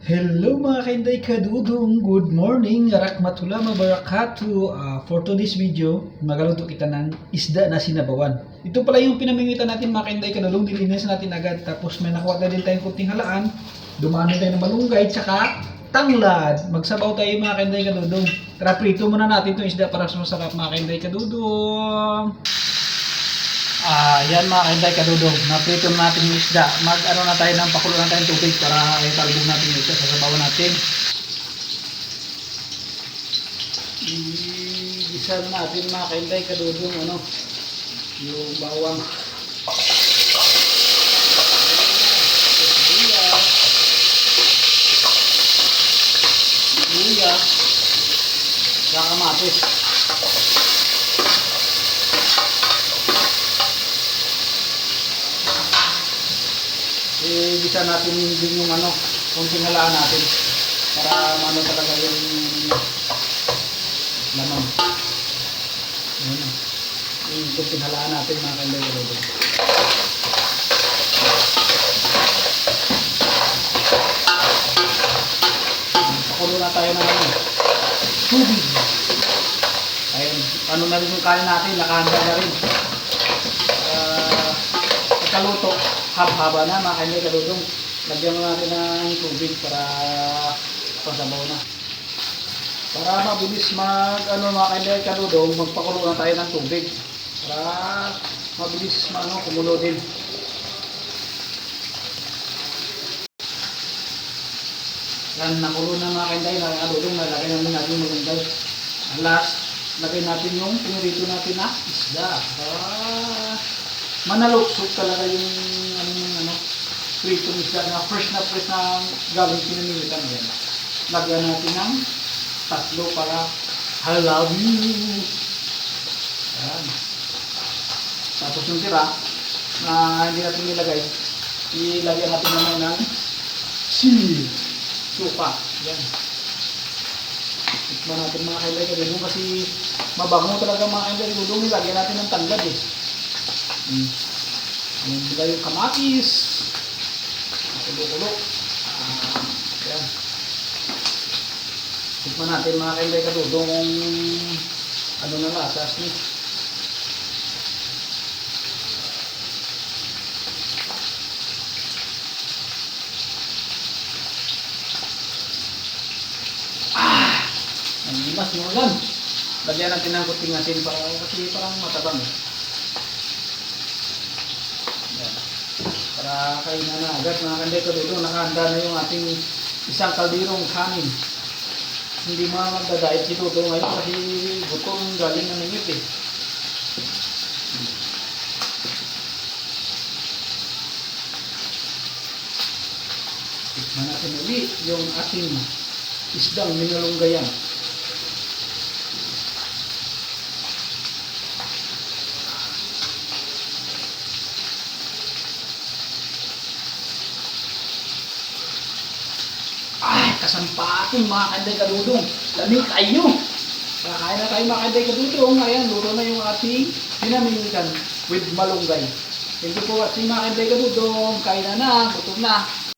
Hello mga kainday kadudong, good morning, rahmatullah wabarakatuh. For today's video, magaluto kita ng isda na sinabawan. Ito pala yung pinamimitan natin mga kainday kadudong, nilinis natin agad. Tapos may nakuha na din tayong kunting halaan, dumami tayo ng malunggay, tsaka tanglad. Magsabaw tayo mga kainday kadudong. Tara, prito muna natin itong isda para sa masarap mga kainday kadudong. Yan mga kainday kadudong, naprito natin yung isda. Mag-ano na tayo ng pakulo na tayong tubig para italbog natin yung isda sa sabawan natin. Igisa natin mga kainday kadudong yung bawang. Luya, saka kamatis. Igisa natin din yung kunting halaan natin para talaga yung laman. Yung kunting halaan natin mga kainday. Pakulo na tayo ng tubig. Ayun, na rin yung kanin natin, nakahanda na rin. Pagkaluto, haba na mga kainday kadudong. Lagyan natin ng tubig para pasabaw na. Para mabilis mga kainday kadudong, magpakulo na tayo ng tubig. Para mabilis kumulo din. Yan, nakulo na mga kainday kadudong, nalagyan namin natin malunggay. Last, lagay natin yung pinirito natin na isda. Manaluksok talaga yung pritong isda na fresh na galing pinamimitan yan. Lagyan natin ng tatlo para I love you. Yan. Tapos yung tira na hindi natin nilagay, ilagyan natin naman ng suka. Yan. Tikman natin mga kainday kadudong kasi mabango talaga mga kainday kadudong. Ilagyan natin ng tanglad Nilagay yung kamatis. Kulo-kulo. Yan. Tikman natin mga kainday kadudong kung na lasas ni. Nangimas mo lang. Lagyan natin ng kunting asin kasi parang matabang para kainan na agad mga kainday kadudong. Nakahanda na yung ating isang kaldirong kanin. Hindi magdadayet si Dodo ngayon kasi gutom galing ng nangit Tikman natin ulit yung ating isdang minalunggayan. Kasampatin mga kainday kadudong. Lamig kayo. Kakain na tayo mga kainday kadudong. Ayan, luto na yung ating pinamimitan with malunggay. Thank you for watching mga kainday kadudong. Kain na, gutom na.